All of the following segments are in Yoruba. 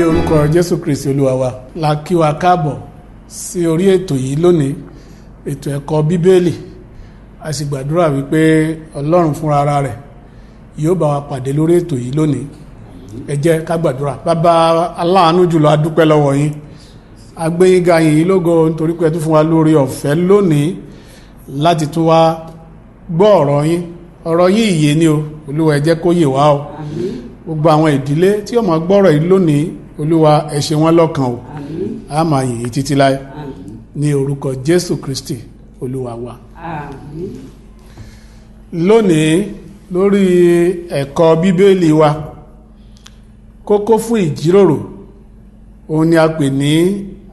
orúkọ Jésù Kristi Olúwa wa la kí wa káàbọ̀ sí orí ètò yìí lónìí, ètò ẹ̀kọ́ Bíbélì. A sì gbàdúrà wípé Ọlọ́run fúnra ara rẹ̀ yóò bá wa pàdé lórí ètò yìí lónìí. Ẹ jẹ́ ká gbàdúrà. Bàbá aláàánú jùlọ, a dúpẹ́ lọ́wọ́ yín, a gbé yín ga, yìn yín lógo nítorí pé ẹ tún fún wa lórí ọ̀fẹ́ lónìí láti tún wá gbọ́ ọ̀rọ̀ yín. Ọ̀rọ̀ yín ìyè ni o, Olúwa ẹ jẹ́ kó yè wá o. Gbogbo àwọn ìdílé tí ó máa gbọ́rọ̀ yìí lónìí, Olúwa ẹ ṣe wọ́n lọ́kàn o. A máa yìn yín títí láé ní orúkọ Jésù Kristi Olúwa wa. Lónìí lórí ẹ̀kọ́ Bíbélì wa, kókó fún ìjíròrò òun ni a pè ní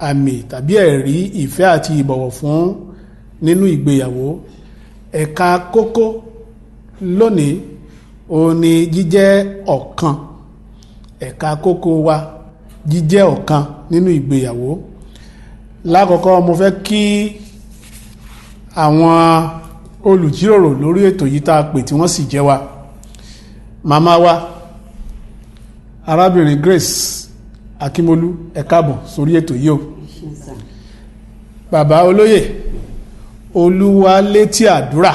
àmì tàbí ẹ̀rí ìfẹ́ àti ìbọ̀wọ̀ fún nínú ìgbéyàwó. Ẹ̀ka kókó lónìí òun ni jíjẹ́ ọ̀kan. Ẹ̀ka kókó wa jíjẹ́ ọ̀kan nínú ìgbéyàwó. Lákọ̀ọ́kọ́ mo fẹ́ kí àwọn olùjíròrò lórí ètò yìí tá a pè tí wọ́n sì jẹ́ wa. Màmá wa arábìnrin Grace Akínmolú, ẹ káàbọ̀ sórí ètò yìí o. Bàbá olóyè Olúwalétí Àdúrà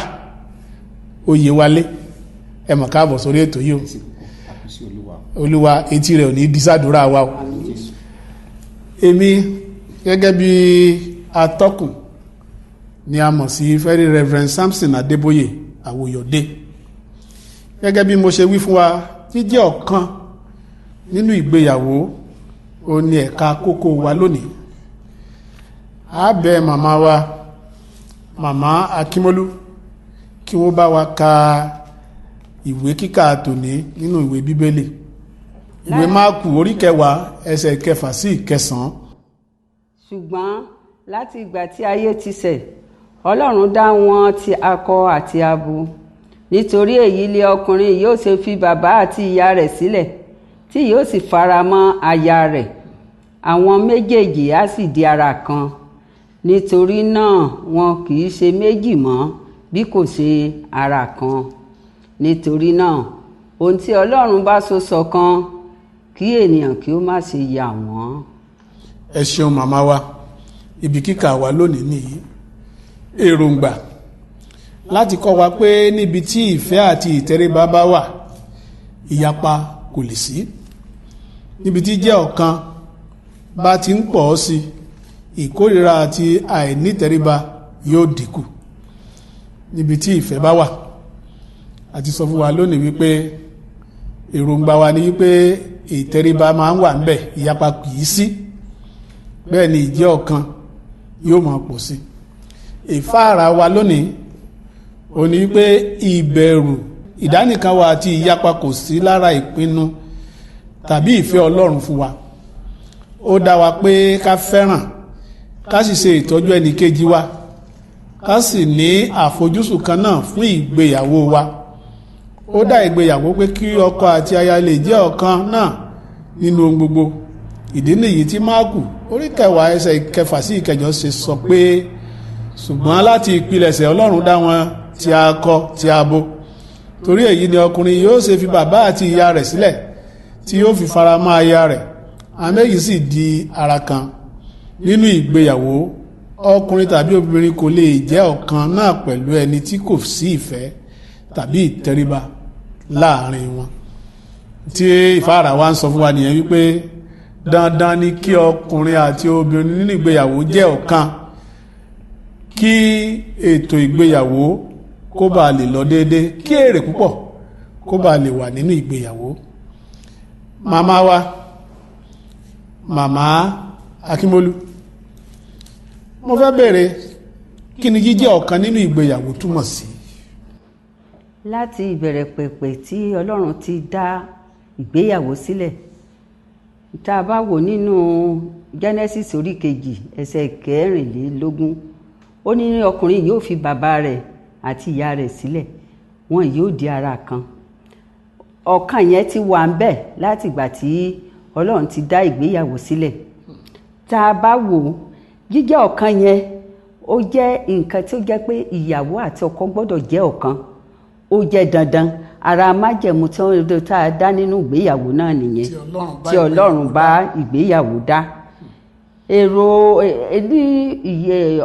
Oyèwálé, ẹ mọ̀ káàbọ̀ sórí ètò yìí o. Olúwa etí rẹ̀ ò ní dísàdúrà wa o. Èmi gẹ́gẹ́ bí atọ́kùn ni a mọ̀ sí Very Reverend Samson Adébóyè Àwòyọ̀dé. Gẹ́gẹ́ bí mo ṣe wí fún wa, jíjẹ́ ọ̀kan nínú ìgbéyàwó ó ní ẹ̀ka kókó wa lónìí. A bẹ̀ màmá wa, màmá Akínmolú, kí wọ́n bá wa ka ìwé kíkà tòní nínú ìwé Bíbélì. Ìwé Máàkù orí 10 ẹsẹ̀ 6 sí 9. Ṣùgbọ́n láti ìgbà tí ayé ti ṣẹ̀, Ọlọ́run dá wọn ti akọ àti abo. Nítorí èyí lé ọkùnrin yóò ṣe fi bàbá àti ìyá rẹ̀ sílẹ̀, tí yóò sì fara mọ́ aya rẹ̀. Àwọn méjèèjì á sì di ara kan. Nítorí náà wọn kì í ṣe méjì mọ́, bí kò ṣe ara kan. Nítorí náà ohun tí Ọlọ́run bá so ṣọ̀kan, kí ènìyàn kí ó má ṣe yà wọ́n. Ẹ ṣeun màmá wa. Ibi kíkà wa lónìí nìyí. Èròǹgbà láti kọ́ wa pé níbi tí ìfẹ́ àti ìtẹríba bá wà, ìyapa kò lè sí. Níbi tí jẹ́ ọ̀kan bá ti ń pọ̀ sí, ìkórìíra àti àìnítẹríba yóò dínkù. Níbi tí ìfẹ́ bá wà, a ti sọ fún wa lónìí wípé èròǹgbà wa ni wípé ìtẹríba máa ń wà ńbẹ̀, ìyapa kìí sí. Bẹ́ẹ̀ ni ìjẹ́ ọ̀kan yóò máa pọ̀ sí. Ìfáàrà wa lónìí ó ní wípé ìbẹ̀rù ìdánìkanwà àti ìyapa kò sí lára ìpinnu tàbí ìfẹ́ Ọlọ́run fún wa. Ó dá wa pé ká fẹ́ràn, ká sì ṣe ìtọ́jú ẹnìkejì wa, ká sì ní àfojúsùn kan náà fún ìgbéyàwó wa. Ó dá ìgbéyàwó pé kí ọkọ àti aya lè jẹ́ ọ̀kan náà nínú ohun gbogbo. Ìdí nìyí tí Máàkù orí 10 ẹsẹ̀ 6 sí 9 ṣe sọ pé ṣùgbọ́n láti ìpilẹ̀ṣẹ̀ Ọlọ́run dá wọn ti akọ ti abo. Torí èyí ni ọkùnrin yóò ṣe fi bàbá àti ìyá rẹ̀ sílẹ̀, tí yóò fi fara mọ́ aya rẹ̀, àwọn méjì sì di ara kan. Nínú ìgbéyàwó, ọkùnrin tàbí obìnrin kò lè jẹ́ ọ̀kan náà pẹ̀lú ẹni tí kò sí ìfẹ́ tàbí ìtẹríba láàrin wọn. Tí ìfáàrà wa ń sọ fún wa nìyẹn wípé dandan ni kí ọkùnrin àti obìnrin nínú ìgbéyàwó jẹ́ ọ̀kan, kí ètò ìgbéyàwó kó bá lè lọ déédéé, kí èrè púpọ̀ kó bá lè wà nínú ìgbéyàwó. Màmá wa, màmá Akínmolú, mo fẹ́ bèèrè, kí ni jíjẹ́ ọ̀kan nínú ìgbéyàwó túmọ̀ sí? Láti ìbẹ̀rẹ̀ pẹ̀pẹ̀ tí Ọlọ́run ti dá ìgbéyàwó sílẹ̀, tá a bá wò nínú Genesis orí 2 ẹsẹ̀ 14, ó ní ọkùnrin yóò fi bàbá rẹ̀ àti ìyá rẹ̀ sílẹ̀, wọn yóò di ara kan. Ọ̀kan yẹn ti wà ń bẹ̀ láti ìgbà tí Ọlọ́run ti dá ìgbéyàwó sílẹ̀. Tá a bá wò jíjẹ́ ọ̀kan yẹn, ó jẹ́ nǹkan tí ó jẹ́ pé ìyàwó àti ọkọ gbọ́dọ̀ jẹ́ ọ̀kan. Ó jẹ́ dandan ara májẹ̀mú tá a dá nínú ìgbéyàwó náà nìyẹn tí Ọlọ́run bá ìgbéyàwó dá. èrò ní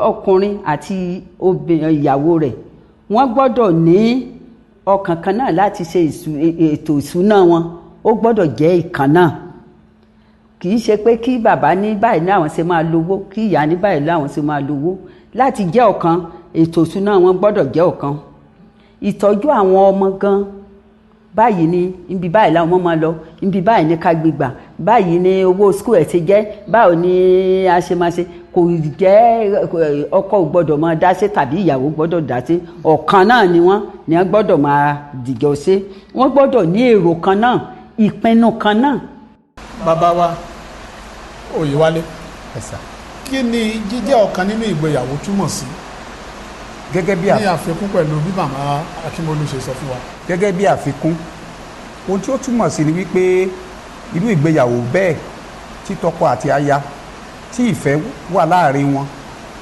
ọkùnrin àti ìyàwó rẹ̀ wọ́n gbọ́dọ̀ ní ọkàn kan náà láti ṣe ètò ìṣúná wọn, ó gbọ́dọ̀ jẹ́ ìkan náà. kì í ṣe pé kí bàbá ní báyìí ní àwọn ṣe máa lówó, kí ìyá ní báyìí ní àwọn ṣe máa lówó. láti jẹ́ ọ̀kan, ètò ìṣúná wọn gbọ́dọ̀ jẹ́ ọ̀kan. ìtọ́jú àwọn ọmọ gan báyìí ni ibi báyìí làwọn ọmọ máa lọ, ibi báyìí ní ká gbégbà, báyìí ni owó skul ẹ̀ ti jẹ́, báwo ni a ṣe máa ṣe. kò jẹ́ ọkọ ò gbọ́dọ̀ máa dá sí tàbí ìyàwó gbọ́dọ̀ dá sí, ọ̀kan náà ni wọ́n gbọ́dọ̀ máa dìjọ ṣe. wọ́n gbọ́dọ̀ ní èrò kan náà, ìpinnu kan náà. bàbá wa Oyèwálé, kí ni jíjẹ́ ọ̀kan nínú ìgbéyàwó túmọ̀ sí? gẹ́gẹ́ bí ní àfikún pẹ̀lú bí màmá Akínmọ́lú ṣe sọ fún wa. gẹ́gẹ́ bí àfikún, ohun tí ó túmọ̀ sí ni wípé irú ìgbéyàwó bẹ́ẹ̀ tí tọkọ àti aya tí ìfẹ́ wà láàrin wọn,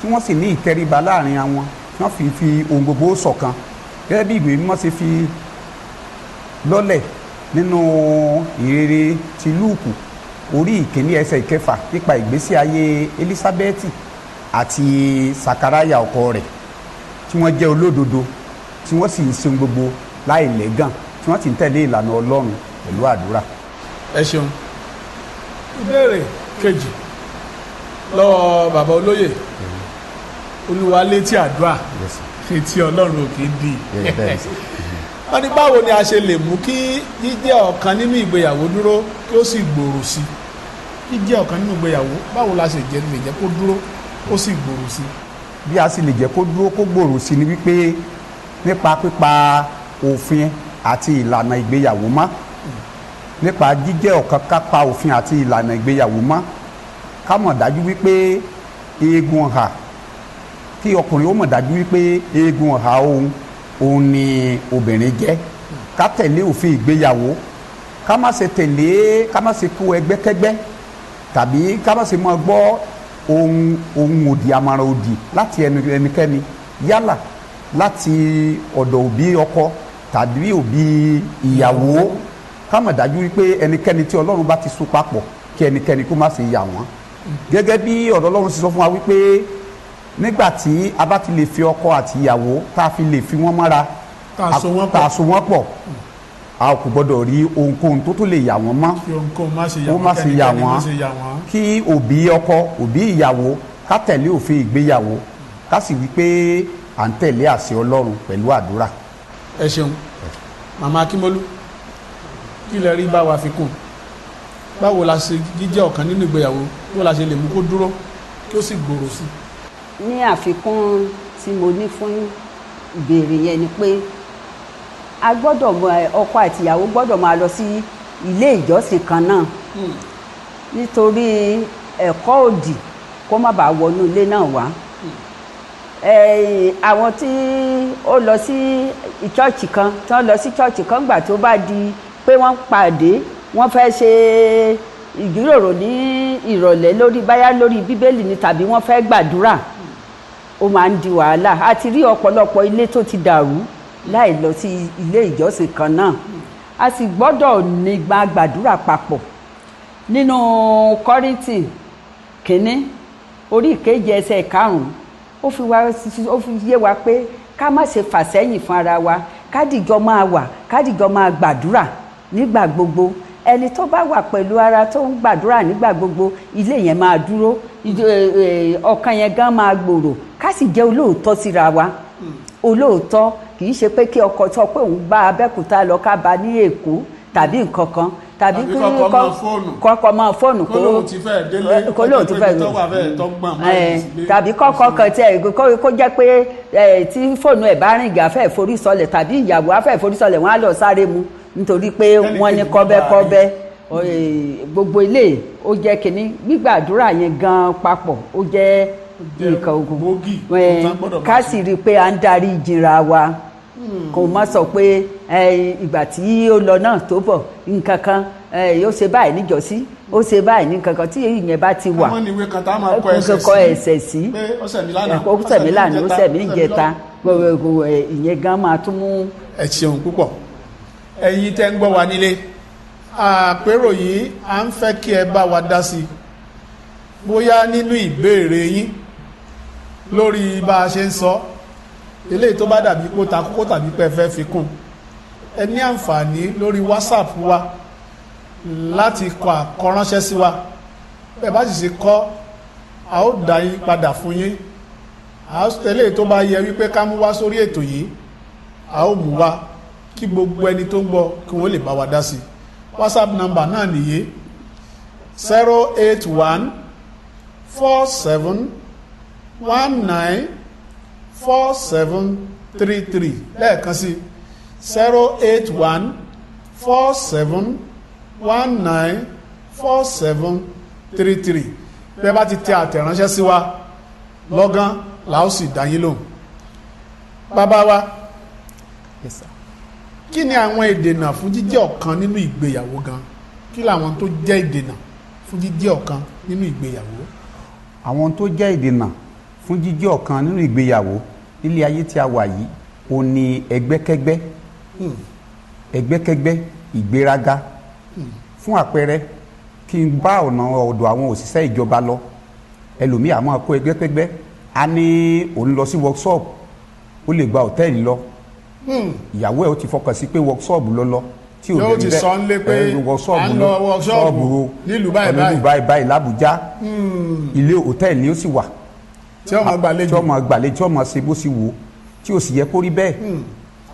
tí wọ́n sì ní ìtẹríba láàrin wọn, tí wọ́n fi ohun gbogbo ṣọ̀kan gẹ́gẹ́ bí ìwé mímọ́ ṣe fi lọ́lẹ̀ nínú ìrere ti Lúùkù orí 1 ẹsẹ̀ 6 nípa ìgbésí ayé Elísábẹ́tì àti Sàkáráyà ọkọ rẹ̀, tí wọ́n jẹ́ olódodo, tí wọ́n sì ń ṣe gbogbo láì lẹ́gàn, tí wọ́n sì ń tẹ̀lé ìlànà Ọlọ́run pẹ̀lú àdúrà. ẹ ṣeun. ìbéèrè kejì lọ́wọ́ bàbá olóyè Olúwalétí àdúrà tí Ọlọ́run ò kì í di. wọ́n ní báwo ni a ṣe lè mú kí jíjẹ́ ọ̀kan nínú ìgbéyàwó dúró kí ó sì gbòòrò sí i? jíjẹ́ ọ̀kan nínú ìgbéyàwó báwo la ṣe lè jẹ́ kó dúró kó sì gbòòrò sí i? bí a sì lè jẹ́ kó dúró kó gbòòrò sí ni wípé nípa pípa òfin àti ìlànà ìgbéyàwó mọ́, nípa jíjẹ́ ọ̀kan ká pa òfin àti ìlànà ìgbéyàwó mọ́, ká mọ̀ dájú wípé eegun ọ̀hà, kí ọkùnrin ó mọ̀ dájú wípé eegun ọ̀hà òun ni obìnrin jẹ́, ká tẹ̀lé òfin ìgbéyàwó, ká má ṣe kó ẹgbẹ́kẹ́gbẹ́, tàbí ká má ṣe máa gbọ́ ohun òdì, àmọ̀ràn òdì láti ẹnikẹ́ni, yálà láti ọ̀dọ̀ òbí ọkọ tàbí òbí ìyàwó. ká mọ̀ dájú wípé ẹnikẹ́ni tí Ọlọ́run bá ti so papọ̀, kí ẹnikẹ́ni kó má ṣe yà wọ́n. gẹ́gẹ́ bí ọ̀rọ̀ Ọlọ́run sì sọ fún wa wípé nígbà tí a bá ti lè fi ọkọ àti ìyàwó tá a fi lè fi wọ́n mọ́ra, tá a so wọ́n pọ̀, a kò gbọ́dọ̀ rí ohunkóhun tó lè yà wọ́n mọ́, kó má ṣe yà wọ́n. kí òbí ọkọ òbí ìyàwó ká tẹ̀lé òfin ìgbéyàwó, ká sì wí pé à ń tẹ̀lé àṣẹ Ọlọ́run pẹ̀lú àdúrà. ẹ ṣeun. màmá Akínmọ́lú, kí lẹ rí bá wa fi kún? báwo la ṣe jíjẹ́ ọ̀kan nínú ìgbéyàwó, báwo la ṣe lè mú kó dúró kí ó sì gbòòrò sí? ní àfikún tí mo ní fún ìbéèrè yẹn ni pé a gbọ́dọ̀ ọkọ àti ìyàwó gbọ́dọ̀ máa lọ sí ilé ìjọsìn kan náà, nítorí ẹ̀kọ́ òdì kó má bàa wọnú ilé náà wá. àwọn tí ó lọ sí ìchọ́ọ̀chì kan, tí wọ́n lọ sí ìchọ́ọ̀chì kan gbà tó bá di pé wọ́n pàdé, wọ́n fẹ́ ṣe ìjíròrò ní ìrọ̀lẹ́ lórí báyá lórí Bíbélì ni tàbí wọ́n fẹ́ gbàdúrà, ó máa ń di wàhálà. a ti rí ọ̀pọ̀lọpọ̀ ilé tó ti dàrú láì lọ sí ilé ìjọsìn kan náà. a sì gbọ́dọ̀ ní gbàdúrà papọ̀. nínú Kọ́ríńtì kínní orí 7 ẹsẹ̀ 5 ó fi yé wa pé ká má ṣe fà sẹ́yìn fún ara wa, kádìjọ máa wà, kádìjọ máa gbàdúrà nígbà gbogbo. ẹni tó bá wà pẹ̀lú ara tó ń gbàdúrà nígbà gbogbo, ilé yẹn máa dúró, ọkàn yẹn gan máa gbòòrò. ká sì jẹ́ olóòótọ́ síra wa. olóòótọ́ kì í ṣe pé kí ọkọ sọ pé òun bá Abẹ́òkúta lọ ká bá ní Èkó tàbí nǹkan kan, tàbí kọ́kọ́ máa fóònù kó lóun ti fẹ́ délé, tàbí kọ́kọ́ kan tí kó jẹ́ pé tí fóònù ẹ̀ bá rìn gà fẹ́ forí sọlẹ̀, tàbí ìyàwó á fẹ́ forí sọlẹ̀, wọ́n á lọ sáré mu nítorí pé wọ́n ní kọ́bẹ́kọ́bẹ́. gbogbo ilé ó jẹ́ kínní, gbígbàdúrà yẹn gan papọ̀ ó jẹ́ nǹkan ogun. ká sì rí i pé à ń darí ìjìnra wa, kò má sọ pé ìgbà tí ó lọ náà tó bọ̀ nǹkan kan ó ṣe báyìí níjọ́sí, ó ṣe báyìí ní nǹkan kan tí ìyẹn bá ti wà, kọ ẹsẹ̀ sí, ó sẹ̀mí lánàá, ó sẹ̀mí ìjẹta, ìyẹn gan máa tún mú. ẹ ṣeun púpọ̀. ẹ̀yin tẹ́ ń gbọ́ wa nílé àpérò yìí à ń fẹ́ kí ẹ bá wa dá sí bóyá nínú ìbéèrè yín lórí bá a ṣe ń sọ eléyìí tó bá dàbí kó ta kókó tàbí pé ẹ fẹ́ fi kún ẹ ní àǹfààní lórí WhatsApp wa láti kọ àkọránṣẹ́ sí wa bẹ́ẹ̀ bá sì ṣe kọ a ó dá yín padà fún yín eléyìí tó bá yẹ wípé ká mú wá sórí ètò yìí a ó mú wá kí gbogbo ẹni tó ń gbọ́ kí wọ́n lè bá wa dá sí WhatsApp number náà nìyí 081 47 19 47 33 lẹ́ẹ̀kan sí 081 47 19 47 33 bẹ́ẹ̀ bá ti tẹ àtẹ̀ránṣẹ́ sí wa lọ́gán la ó sì dá yín lóhùn. Bàbá wa, Yes, sir. kí ni àwọn ìdènà fún jíjẹ́ ọ̀kan nínú ìgbéyàwó gan? Kí làwọn tó jẹ́ ìdènà fún jíjẹ́ ọ̀kan nínú ìgbéyàwó? Àwọn tó jẹ́ ìdènà fún jíjẹ́ ọ̀kan nínú ìgbéyàwó nílé ayé tí a wà yìí ó ní ẹgbẹ́kẹ́gbẹ́ ẹgbẹ́kẹ́gbẹ́ ìgbéraga fún àpẹẹrẹ kí n bá ọ̀nà ọ̀dọ̀ àwọn òṣìṣẹ́ ìjọba lọ ẹlòmíì á máa kó ẹgbẹ́kẹ́gbẹ́ á ní òun lọ sí workshop ó lè gba hòtẹ́ẹ̀lì lọ ìyàwó ẹ̀ ó ti fọkàn sí pé workshop lọ tí ò yóò ti sọ ń lé pé à ń lọ workshop nílùú báyìí l'Ábùjá ilé hòtẹ́ẹ̀lì ni ó sì wà tí ọmọ gbàlejò tí ọmọ gbàlejò tí ọmọ ṣe bó sì wò tí ò sì yẹ kó rí bẹ́ẹ̀.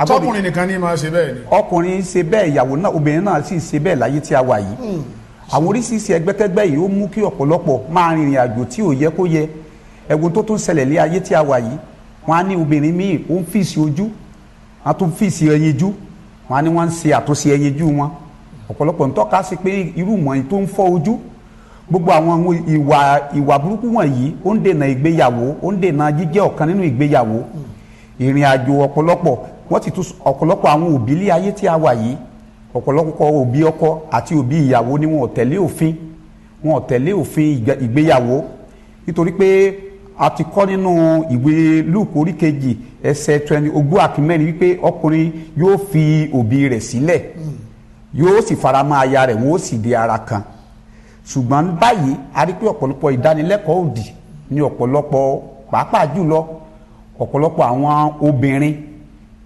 tọkùnrin nìkan ní máa ṣe bẹ́ẹ̀ ni. ọkùnrin ṣe bẹ́ẹ̀ ìyàwó náà obìnrin náà sì ṣe bẹ́ẹ̀ láyé tí a wà yìí. àwọn oríṣiríṣi ẹgbẹ́kẹ́gbẹ́ yìí ó mú kí ọ̀pọ̀lọpọ̀ máa rìnrìn àjò tí ò yẹ kó yẹ ẹ̀gbọ́n tó tún ṣẹlẹ̀ lé ayé tí a wà yìí wọ́n á ní obìnrin míì ó ń fìsì ojú wọ́n á tún fìsì ẹyinjú wọ́n á ní wọ́n ń ṣe àtúnṣe ẹyinjú wọn ọ̀pọ̀lọpọ̀ ń tọ́ka sí pé irú mọ̀ tó ń fọ́ ojú gbogbo àwọn ìwà burúkú wọ̀nyí ó ń dènà ìgbéyàwó ó ń dènà jíjẹ́ ọ̀kan nínú ìgbéyàwó ìrìn àjò ọ̀pọ̀lọpọ̀ wọ́n ti tún ọ̀pọ̀lọpọ̀ àwọn òbí ilé ayé tí a wà yìí ọ̀pọ̀lọpọ̀ òbí ọkọ àti òbí ìyàwó ni wọn ò tẹ̀lé òfin ìgbéyàwó nítorí pé a ti kọ́ nínú ìwé Lúùkù orí kejì ẹsẹ̀ 20 wípé ọkùnrin yóò fi òbí rẹ̀ sílẹ̀ yóò sì faramọ́ aya rẹ̀ wọ́n ó sì di ara kan ṣùgbọ́n báyìí a rí pé ọ̀pọ̀lọpọ̀ ìdánilẹ́kọ̀ọ́ òdì ní ọ̀pọ̀lọpọ̀ pàápàá jùlọ ọ̀pọ̀lọpọ̀ àwọn obìnrin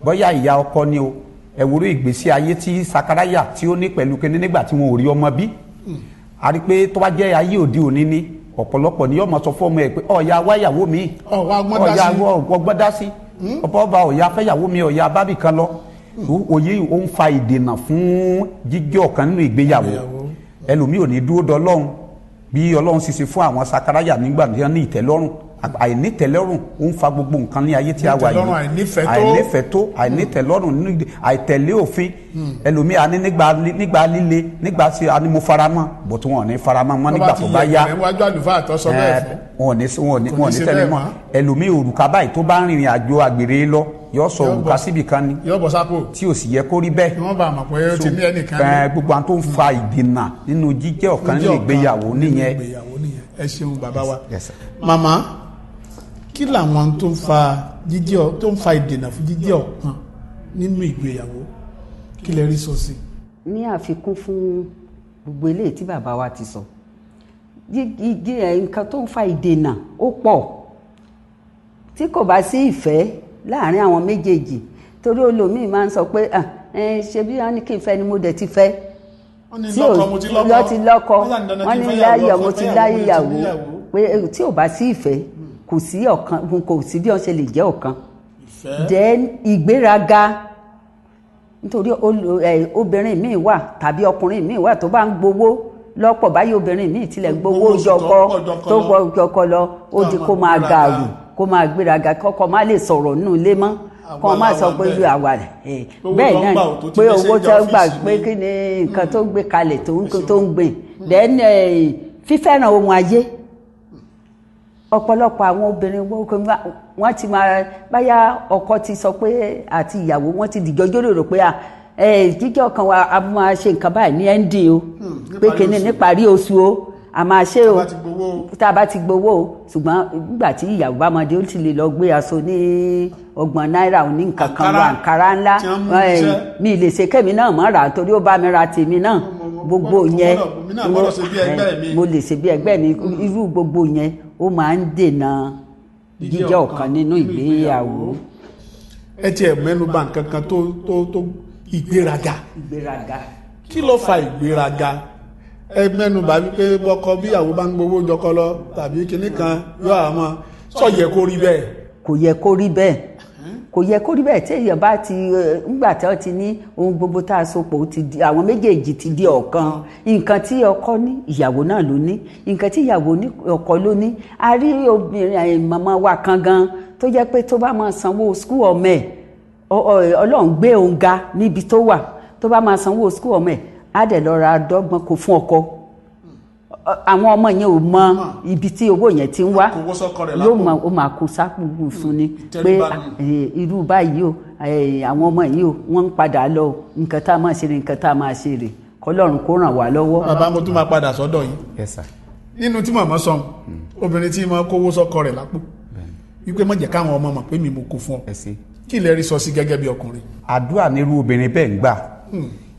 bóyá ìyá ọkọ ni o ẹ̀wòrú ìgbésí ayé tí Sakaraya tí ó ní pẹ̀lú kíní nígbà tí wọn ò rí ọmọ bí a rí pé tó bá jẹ́ ayé òde òní ni ọ̀pọ̀lọpọ̀ ni yóò máa sọ fún ọmọ ẹ̀ pé ọ̀ya wáyàwó mi ọ̀ya ọgbọ́n dá sí ọba ọ̀ya fẹ́yàwó mi ọ̀ya bábì kan lọ òye ó ń fa ìdènà fún jíjẹ́ ọ̀kan nínú ìgbéyàwó ẹlòmíì ò ní dúró dọlọ́run bí Ọlọ́run sì ṣe fún àwọn Sakaraya nígbà tí wọ́n ní ìtẹ́lọ́rùn àìnítẹ́lọ́rùn ó ń fa gbogbo nǹkan ní ayé tí a wà yìí àìnítẹ́lọ́rùn nínú àìtẹ̀lé òfin ẹlòmíì àní nígbà líle nígbà tí a ní mo faramọ́ bó tí wọn ò ní faramọ́ mọ́ nígbà tó bá yá wọn ò ní tẹ̀lé mọ́ ẹlòmíì òrùka báyìí tó bá ń rìnrìn àjò àgbèrè lọ yóò sọ òrùka síbi kan ni tí ò sì yẹ kó rí bẹ́ẹ̀ gbogbo àwọn tó ń fa ìdènà nínú jíjẹ́ ọ̀kan nínú ìgbéyàwó nìyẹn. ẹ ṣeun bàbá wa màmá kí làwọn tó ń fa ìdènà fún jíjẹ́ ọ̀kan nínú ìgbéyàwó kí lẹ rí sọ sí. ní àfikún fún gbogbo eléyìí tí bàbá wa ti sọ nǹkan tó ń fa ìdènà ó pọ̀ tí kò bá sí ìfẹ́ láàrin àwọn méjèèjì torí olómìn máa ń sọ pé ṣe bí wọ́n ní kí n fẹ́ ni mo dẹ̀ ti fẹ́ tí ò ti lọ́kọ wọ́n ní láyọ̀ mo ti láyé ìyàwó pé tí ò bá sí ìfẹ́ kò sí ọ̀kan kò sí bí wọ́n ṣe lè jẹ́ ọ̀kan then ìgbéraga nítorí obìnrin míì wà tàbí ọkùnrin míì wà tó bá ń gbowó lọ́pọ̀ báyìí obìnrin míì tilẹ̀ gbowó jọkọ tó gbọ́ jọkọ lọ ó di kó máa gàrú kó máa gbéraga kọ́kọ́ má lè sọ̀rọ̀ nínú ilé mọ́ kọ́ má sọ pé yóò àwa rẹ̀ bẹ́ẹ̀ náà pé owó tó gbà pé kí ni nǹkan tó gbé kalẹ̀ tó ń gbìn then fífẹ́ràn ohun ayé ọ̀pọ̀lọpọ̀ àwọn obìnrin wọ́n ti máa báyà ọkọ ti sọ pé àti ìyàwó wọ́n ti dìjọ́ jóròrò pé jíjẹ́ ọkàn wa a máa ṣe nǹkan báyìí ní ẹ́ndì o pé kíní níparí oṣù o a máa ṣe o tá a bá ti gbowó o ṣùgbọ́n nígbà tí ìyàwó bá máa dé ó ti lè lọ gbé aṣọ ní ọgbọ̀n náírà ò ní nǹkan kan Àǹkárá wọ àǹkárá ńlá tí wọ́n mú iṣẹ́. mi lè ṣe kẹ́mi náà mọ́ rà torí ó bá mi ra tèmi náà gbogbo yẹn mi náà gbọ́dọ̀ ṣe bí ẹgbẹ́ mi. mo lè ṣe bí ẹgbẹ́ mi irú gbogbo yẹn ó máa ń dènà jíjẹ́ ọ̀kan nínú ìgbéyàwó. ẹ tiẹ̀ mẹ́nu bà nǹkan kan tó ìgbéraga kí ló fa ìgbéraga ẹ mẹ́nu bà wípé bọ́kọ bíyàwó bá ń gbowó jọkọ lọ tàbí kinní kan yóò àmọ́ sọ yẹ kó rí bẹ́ẹ̀. kò yẹ kó rí bẹ́ẹ̀ kò yẹ kó rí bẹ́ẹ̀ tí èèyàn bá ti ńgbà tí wọ́n ti ní ohun gbogbo tá a so pọ̀ ó ti di àwọn méjèèjì ti di ọ̀kan nǹkan tí ọkọ ní ìyàwó náà ló ní nǹkan tí ìyàwó ní ọkọ ló ní a rí obìnrin màmá wa kan gan tó jẹ́ pé tó bá máa sanwó skul ọmọ ẹ̀ ọlọ́run gbé òun ga níbi tó wà tó bá máa sanwó skul ọmọ ẹ̀ á dẹ̀ lọ ra dọ́gbọ́n kó fún ọkọ àwọn ọmọ yẹn ò mọ ibi tí owó yẹn ti ń wá yóò mọ ó máa kó sápò fún ni pé irú báyìí o àwọn ọmọ yìí o wọ́n ń padà lọ nǹkan tá a máa ṣe rè nǹkan tá a máa ṣe rè kọ́lọ́run kó ràn wá lọ́wọ́. bàbá mo tún máa padà sọ́dọ̀ yìí. Yes, sir. nínú tí màmá sọ obìnrin tí mo kówó sọ́kọ rẹ̀ lápò wípé má jẹ́ káwọn ọmọ mọ̀ pé mi mo kó fún ọ kí lè rí sọ sí gẹ́gẹ́ bí ọkùnrin. àdúrà ní irú obìnrin bẹ́ẹ̀ ń gbà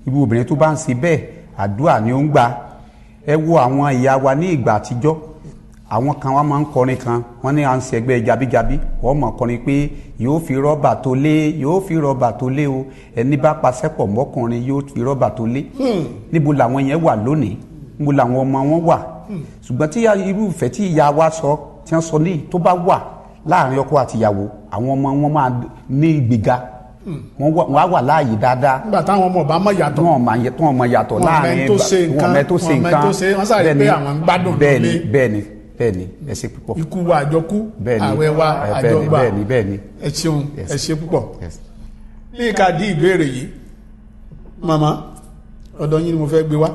irú obìnrin tó bá ń ṣe bẹ́ẹ̀ àdúrà ni ó ń gbà. ẹ wo àwọn ìyá wa ní ìgbà àtijọ́ àwọn kan wá máa ń kọrin kan wọ́n ní à ń ṣẹgbẹ́ jabijabi wọ́n mọ̀ kọrin pé yóò fi rọ́bà tó lé yóò fi rọ́bà tó lé o ẹni bá pasẹ́pọ̀ mọ́kùnrin yóò fi rọ́bà tó lé. níbo làwọn yẹn wà lónìí níbo làwọn ọmọ wọn wà ṣùgbọ́n tí irú ìfẹ́ tí ìyá wa sọ tí wọ́n sọ ní tó bá wà láàrin ọkọ àtìyàwó àwọn ọmọ wọn máa ní ìgbéga wọ́n á wà láàyè dáadáa. nígbà táwọn ọmọ ọba mọ̀ yàtọ̀. wọ́n mọ̀ yàtọ̀ láàrin wọ́n mẹ́ tó ṣe nǹkan wọ́n sáré pé àwọn ń gbádùn lórí. bẹ́ẹ̀ni ẹ ṣé púpọ̀. ikú wa àjọkú àwẹ̀ wa àjọgbà bẹ́ẹ̀ni. ẹ ṣeun ẹ ṣé púpọ̀. ní ìka dí ìbéèrè yìí màmá ọ̀dọ̀ yín ni mo fẹ́ gbé wá.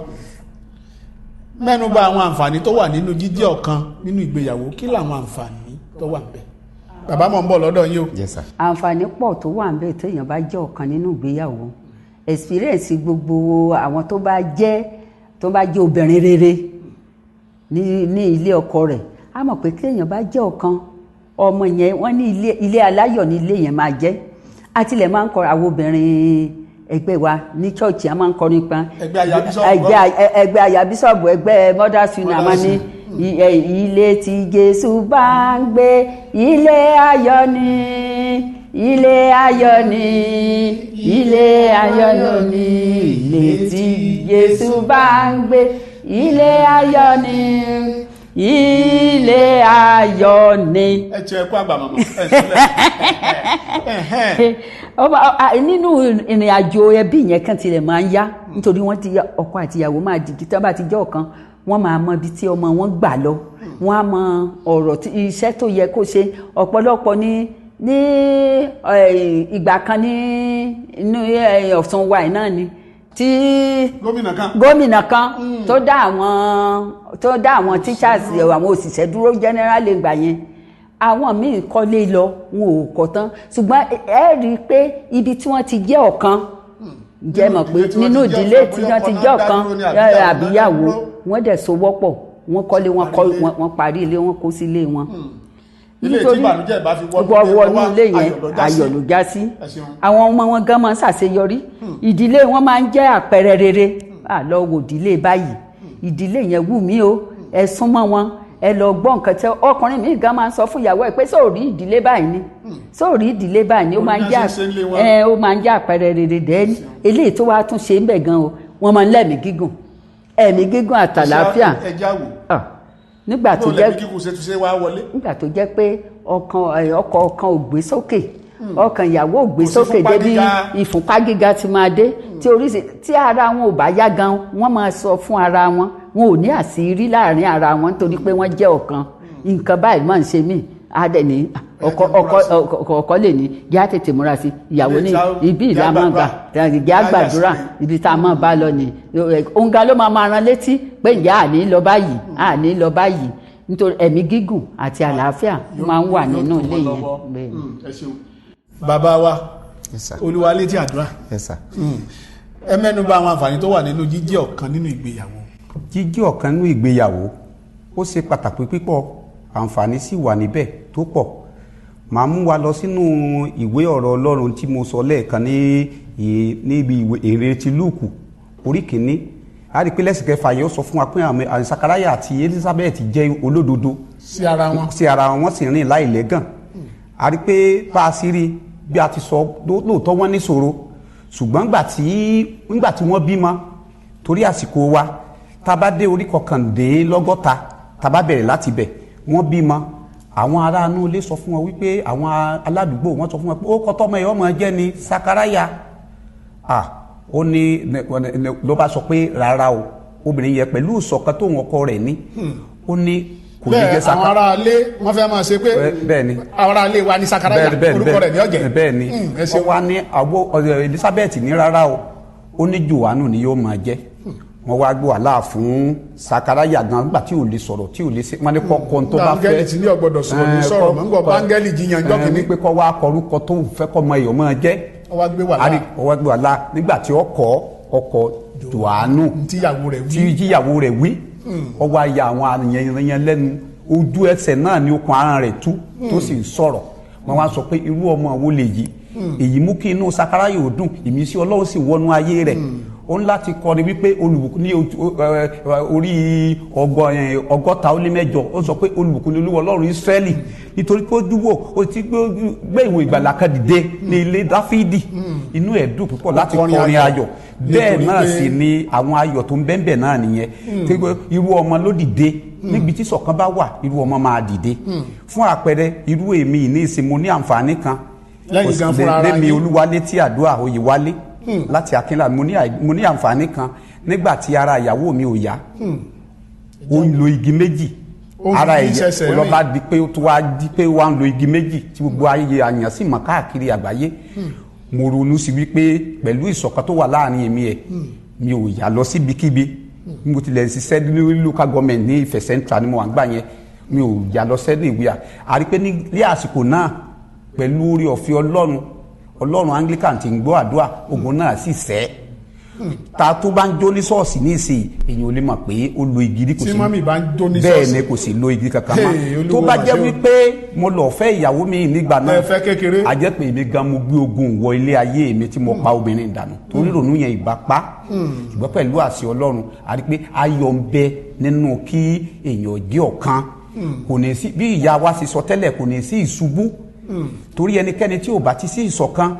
mẹ́nu bà àwọn àǹfààní tó wà nínú jíjẹ́ ọ̀kan nínú ìgbéyàwó kí làwọn àǹfààní tó wà bẹ́ẹ̀. bàbá mọ̀ ń bọ̀ lọ́dọ̀ yín o. Yes, sir. àǹfààní pọ̀ tó wà níbẹ̀ téèyàn bá jẹ́ ọ̀kan nínú ìgbéyàwó experience gbogbo àwọn tó bá jẹ́ obìnrin rere ní ilé ọkọ rẹ̀ á mọ̀ pé téèyàn bá jẹ́ ọ̀kan ọmọ yẹn wọ́n ní ilé aláyọ̀ ní ilé yẹn máa jẹ́ àtìlẹ̀ máa ń kọ àwọn obìnrin ẹgbẹ́ wa ní chọ́ọ̀chì a máa ń kọrin pa ẹgbẹ́ aya bíṣọ̀bù ẹgbẹ́ mothers union a máa ní ilé tí Jésù bá ń gbé ilé ayọ̀ ni ilé ayọ̀ ni ilé ayọ̀ ni ilé tí Jésù bá ń gbé ilé ayọ̀ ni ilé ayọ̀ ni. ẹ ti ẹ kó àgbà mọ̀mọ́ nínú ìrìn àjò ẹbí yẹn kan tilẹ̀ máa ń yá nítorí wọ́n ti ọkọ àti ìyàwó máa dìgí tí wọ́n bá ti jẹ́ ọ̀kan wọ́n máa mọ ibi tí ọmọ wọn gbà lọ wọ́n á mọ ọ̀rọ̀ iṣẹ́ tó yẹ kó ṣe ọ̀pọ̀lọpọ̀ ní ìgbà kan ní inú Ọ̀ṣun wa náà ni tí gómìnà kan tó dá àwọn teachers àwọn òṣìṣẹ́ dúró generally gbà yẹn àwọn míì kọ́lé lọ wọn ò kọ́ tán ṣùgbọ́n ẹ rí i pé ibi tí wọ́n ti jẹ́ ọ̀kan jẹ́ mọ̀ pé nínú ìdílé tí wọ́n ti jẹ́ ọ̀kan àbíyàwó wọ́n dẹ̀ so wọ́pọ̀ wọ́n kọ́lé wọ́n parí ilé wọn kó sí ilé wọn. nítorí wọnú ilé yẹn ayọ̀ ló já sí àwọn ọmọ wọn gan máa ń ṣàṣeyọrí ìdílé wọn máa ń jẹ́ àpẹẹrẹ rere lọ wò ìdílé báyìí ìdílé yẹn wù mí o ẹ súnmọ́ wọn ẹ lọ gbọ́ nǹkan tẹ ọkùnrin mi gan máa ń sọ fún ìyàwó ẹ pé sóòrí ìdílé báyìí ni sóòrí ìdílé báyìí ni ó máa ń jẹ́ àpẹẹrẹ rere dẹ́ni eléyìí tó wá tún ṣe ń bẹ̀ gan o wọ́n máa ń lẹ́mìí gígùn ẹ̀mí gígùn àtàlàáfíà nígbà tó jẹ́ pé ọkọ ò gbé sókè ọkàn ìyàwó ò gbé sókè débi ìfúnpá gíga ti máa dé tí ara wọn ò bá yá gan wọ́n máa sọ fún ara wọn ò ní àṣírí láàrin ara wọn nítorí pé wọ́n jẹ́ ọ̀kan nǹkan báyìí máa ń ṣe mí adẹ ní ọkọ lè ní yá tètè múra sí ìyàwó ní ibi ìlà máa gbà ìyá gbàdúrà ibi tá a máa bá lọ ní òǹga ló máa ran létí pé ìyá àní lọ báyìí nítorí ẹ̀mí gígùn àti àlàáfíà máa ń wà nínú ilé yẹn. bàbá wa olúwa létí àdúrà ẹ mẹ́nu bà àwọn àǹfààní tó wà nínú jíjẹ́ ọ̀kan nínú ìgbéyàwó. jíjẹ́ ọ̀kan nínú ìgbéyàwó ó ṣe pàtàkì pípọ̀ àǹfààní sì wà níbẹ̀ tó pọ̀ màá mú wa lọ sínú ìwé ọ̀rọ̀ Ọlọ́run tí mo sọ lẹ́ẹ̀kan níbi ìwé èrè ti Lúùkù orí kìíní. A rí pé lẹ́sìn kẹfà yóò sọ fún wa pé àwọn Sakaraya àti Elizabeth jẹ́ olódodo sí ara wọn wọ́n sì rìn láìlẹ́gàn. A rí pé bá a sì rí bí a ti sọ lóòótọ́ wọ́n níṣòro, ṣùgbọ́n nígbà tí wọ́n bímọ, torí àsìkò wa, tá a bá dé orí 59 tá a bá bẹ̀rẹ̀ láti bẹ̀, wọ́n bímọ. Àwọn ará inú ilé sọ fún wọn wípé àwọn aládùúgbò wọn sọ fún wọn pé ó kọ́ tọ́mọ ẹ̀ ọmọ jẹ́ ni Sakaraya. Ó ní ló bá sọ pé rárá o, obìnrin yẹ pẹ̀lú ìṣọ̀kan tóun ọkọ rẹ̀ ní, ó ní kò ní jẹ́ Sakaraya. Àwọn ará ilé wọ́n fẹ́ máa ṣe pé àwọn ará ilé wa ní Sakaraya orúkọ rẹ̀ ní ọ̀jẹ̀. Bẹ́ẹ̀ ni ó wá ní àwọ̀ Elizabeth ní rárá o, ó ní Jòhánù ni yóò máa jẹ́. Wọ́n wá gbọ́ àlá fún Sakaraya gan nígbà tí ò lè sọ̀rọ̀ tí ò lè ṣe wọ́n ní kọ́kọ́ tó bá fẹ́. Áńgẹ́lì tí ní ọgbọ́dọ̀ sọ̀rọ̀ ní sọ̀rọ̀ mọ́ ń gbọ́ áńgẹ́lì jiyàn jọ́ kìíní. pé kọ́ wá kọrúkọ tó fẹ́ kọ́ ọmọ èèyàn máa jẹ́. Ó wá gbé wàhálà nígbà tí ọkọ Jòhánù tíyàwó rẹ̀ wí, ó wá ya àwọn èèyàn lẹ́nu, ojú ẹsẹ̀ náà ni okùn ara rẹ̀ tú tó sì ń sọ̀rọ̀. Wọ́n wá sọ pé irú ọmọ wo lè yí, èyí mú kí inú Sakaraya ò dùn, ìmísí Ọlọ́run sì wọnú ayé rẹ̀. Ó ń láti kọrin wípé olùbùkún ní orí 148 ó sọ pé olùbùkún ní Olúwa Ọlọ́run Ísírẹ́lì, nítorí pé ó dúwò ó ti gbé ìwé ìgbàlà kan dìde ní ilé Dáfídì. Inú ẹ̀ dùn púpọ̀ láti kọrin ayọ̀. Bẹ́ẹ̀ náà sì ni àwọn ayọ̀ tó ń bẹ́ẹ̀ náà nìyẹn. Irú ọmọ ló dìde, níbi tí ṣọ̀kan bá wà irú ọmọ máa dìde. Fún àpẹẹrẹ irú èmi ní ìsìn mo ní àǹfààní kan lẹ́mi Olúwalé tí àdúrà Oyèwálé láti Akínlá, mo ní àǹfààní kan nígbà tí ara ìyàwó mi ò yá, ó ń lo igi méjì, ara ẹ̀yẹ ọlọ́ba di pé ó tó wá di pé wá ń lo igi méjì tí gbogbo ayé àyàn sì mọ̀ káàkiri àgbáyé. Mo ronú sí wípé pẹ̀lú ìṣọ̀kan tó wà láàrin èmi ẹ̀, mi ò yà lọ síbikíbi. Mo tilẹ̀ ṣiṣẹ́ ní local government ní Ifẹ̀ Central ni mo wà ń gbà yẹn, mi ò yà lọ sẹ́ni ìwé à rí pé ní àsìkò náà pẹ̀lú orí ọ̀fẹ́ Ọlọ́run Anglican ti ń gbọ́ àdúrà, ogun náà sì sẹ́. Ta tó bá ń jó ní ṣọ́ọ̀ṣì ní ìsìn èyàn ò lè mọ̀ pé ó lo igi rí, kò sí bẹ́ẹ̀ ni kò sí lo igi kankan mọ́. Tó bá jẹ́ wípé mo lọ fẹ́ ìyàwó mi nígbà náà, a jẹ́ pé èmi gan mo gbé ogun wọ ilé ayé mi tí mo pa obìnrin dànù, torí ronú yẹn ìgbà pa. Ṣùgbọ́n pẹ̀lú àṣẹ Ọlọ́run a rí pé ayọ̀ ń bẹ nínú kí èèyàn jẹ́ ọ̀kan. Kò ní sí bí ìyá wa ṣe sọ tẹ́lẹ̀, kò ní sí ìṣubú. Torí ẹnikẹ́ni tí ò bá ti sí ìṣọ̀kan,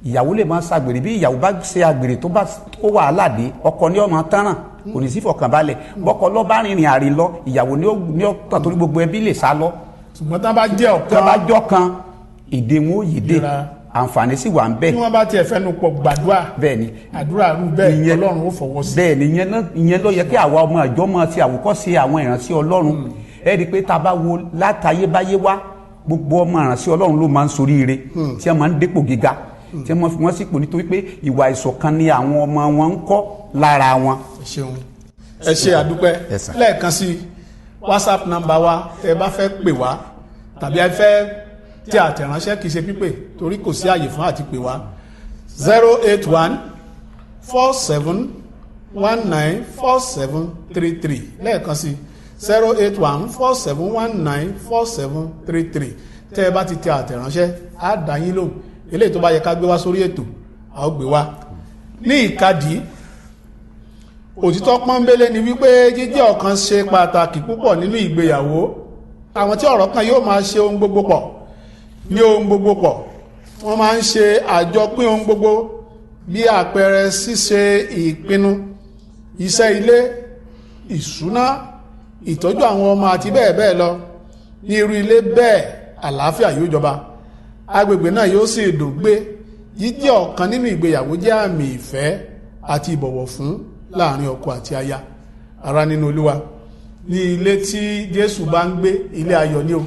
ìyàwó lè máa ṣàgbèrè, bí ìyàwó bá ṣe àgbèrè tó bá kó wàhálà dé, ọkọ ní ọmọ tánràn, kò ní sí fọkànbalẹ̀. Bọ́kọ lọ bá rìnrìn àrè lọ, ìyàwó ní ọ̀tàn torí gbogbo ẹbí lè sá lọ. Ṣùgbọ́n tá bá jẹ́ ọ̀kan, èdè wọn ò yédè, àǹfààní sì wà ń bẹ. Bí wọ́n bá tiẹ̀ fẹ́nu pọ̀ gbàdúrà, bẹ́ẹ̀ni àdúrà rú bẹ́ẹ̀ Ọlọ́run ó fọwọ́ sí. Bẹ́ẹ̀ni ìyẹn ló yẹ kí àwa ọmọ ìjọ mọ ti àwòkọ́ṣe àwọn ìránṣẹ́ Ọlọ́run. Ẹ rí i pé tá a bá wo látayébáyé wá, gbogbo ọmọ ìránṣẹ́ Ọlọ́run ló máa ń soríire, tí wọ́n máa ń dépò gíga, tí wọ́n fi wọ́n sípò nítorí pé ìwà ìṣọ̀kan ni àwọn ọmọ wọn ń kọ́ lára wọn. Ẹ ṣe àdúpẹ́. Lẹ́ẹ̀kan sí WhatsApp number wa, tẹ́ bá fẹ́ pè wá tàbí ẹ fẹ́ tí àtẹ̀ránṣẹ́ kìí ṣe pípè torí kò sí àyè fún àti pè wá 08147194733. Lẹ́ẹ̀kan sí 08147194733. Tẹ́ ẹ bá ti tẹ àtẹ̀ránṣẹ́ á dá yín lóhùn, eléyìí tó bá yẹ ká gbé wá sórí ètò a ó gbé wá. Ní ìkadì, òtítọ́ pọ́nbélé ni wípé jíjẹ́ ọ̀kan ṣe pàtàkì púpọ̀ nínú ìgbéyàwó. Àwọn tí ọ̀rọ̀ kan yóò máa ṣe ohun gbogbo pọ̀ ní ohun gbogbo pọ̀, wọ́n máa ń ṣe àjọpín ohun gbogbo, bí àpẹẹrẹ ṣíṣe ìpinnu, iṣẹ́ ilé, ìṣúná, ìtọ́jú àwọn ọmọ àti bẹ́ẹ̀ bẹ́ẹ̀ lọ. Ní irú ilé bẹ́ẹ̀ àlàáfíà yóò jọba, agbègbè náà yóò sì dùn gbé. Jíjẹ́ ọ̀kan nínú ìgbéyàwó jẹ́ àmì ìfẹ́ àti ìbọ̀wọ̀ fún láàrin ọkọ àti aya. Ará nínú Olúwa, ní ilé tí Jésù bá ń gbé, ilé ayọ̀ ni o.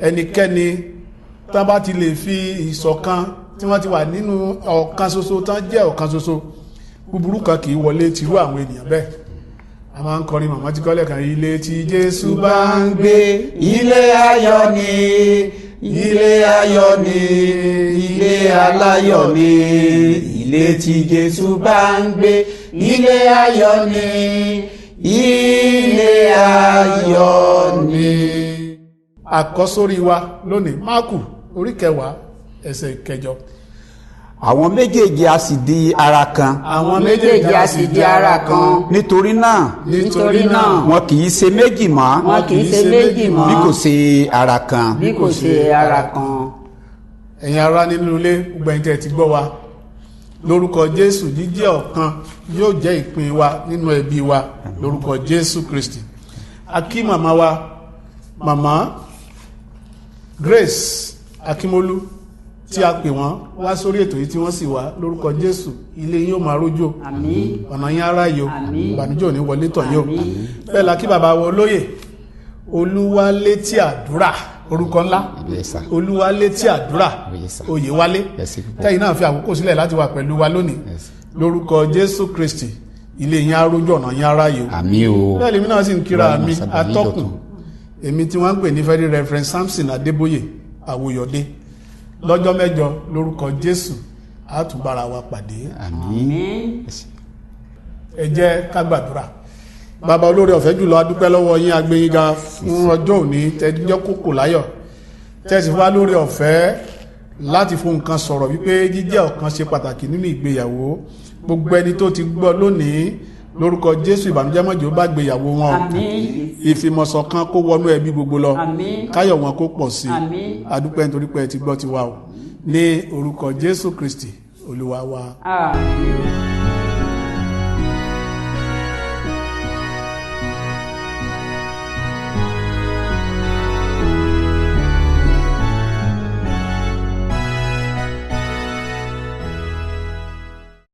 Ẹnikẹ́ni tán bá ti lè fi ìṣọ̀kan tí wọ́n ti wà nínú ọ̀kan ṣoṣo tán jẹ́ ọ̀kan ṣoṣo, búburú kan kìí wọlé tìrú àwọn ènìyàn bẹ́ẹ̀. A máa ń kọrin màmá tí kọ́lẹ̀ kan, ilé tí Jésù bá ń gbé, ilé ayọ̀ ni, ilé ayọ̀ ni, ilé aláyọ̀ ni, ilé tí Jésù bá ń gbé, ilé ayọ̀ ni, ilé ayọ̀ ni. Àkọ́sórí wa lónìí, Máàkù orí 10 ẹsẹ̀ 8. àwọn méjèèjì a sì di ara kan. àwọn méjèèjì a sì di ara kan. nítorí náà wọn kì í ṣe méjì mọ́. wọn kì í ṣe méjì mọ́. bí kò ṣe ara kan. bí kò ṣe ara kan. ẹ̀yin ará nínú ilé gbogbo ẹ̀yin tẹ́ ti gbọ́ wa lórúkọ Jésù jíjẹ́ ọ̀kan yóò jẹ́ ìpín wa nínú ẹbí wa lórúkọ Jésù Kristi. a kí màmá wa màmá Grace Akínmọ́lú tí a pè wọ́n wá sórí ètò yìí tí wọ́n sì wá lórúkọ Jésù ilé yín ó máa rójò àmín. ọ̀nà yín ará yìí ó Àmín. ìbànújẹ́ ò ní wọlé tọ̀ yìí ó Àmín. bẹ́ẹ̀ la kí bàbá wa olóyè Olúwalétí Àdúrà orúkọ ńlá Yes, sir. Olúwalétí Àdúrà Yes, sir. Oyèwálé Yes, sir. tẹ́yìn náà fi àkókò sílẹ̀ láti wà pẹ̀lú wa lónìí Yes. lórúkọ Jésù Kristi ilé yín á rójò ọ̀nà yín ará yìí ó àmín o. bẹ́ẹ̀ lèmi náà sì ń kíra Ọlọ́run mi sábà yín atọ́kùn dọ̀tun. èmi tí wọ́n ń pè ní Very Reverend Samson Adébóyè Àwòyọ̀dé lọ́jọ́ mẹ́jọ lórúkọ Jésù á tún bára wa pàdé. àmín. Ẹ jẹ́ ká gbàdúrà. Bàbá olóore ọ̀fẹ́ jùlọ adúpẹ́ lọ́wọ́ yín agbẹ́yìnga fún ọjọ́ òní tẹ́jọ́ kókò láyọ̀ tẹ́sí wá lórí ọ̀fẹ́ láti fún nǹkan sọ̀rọ̀ wípé jíjẹ́ ọ̀kan ṣe pàtàkì nínú ìgbéyàwó. Gbogbo ẹni tó ti gbọ́ lónìí lórúkọ Jésù ìbànújẹ́ mọ́jọ́ bá gbéyàwó wọn. àmín. Ìfìmọ̀ṣọ̀kan kó wọnú ẹbí gbogbo lọ. Àmín. Káyọ̀ wọn kó pọ̀ sí. Àmín. Adúpẹ́ nítorí pé ẹ ti gbọ́ tiwa o. Ní orúkọ Jésù Kristi Olúwa wa. àmín.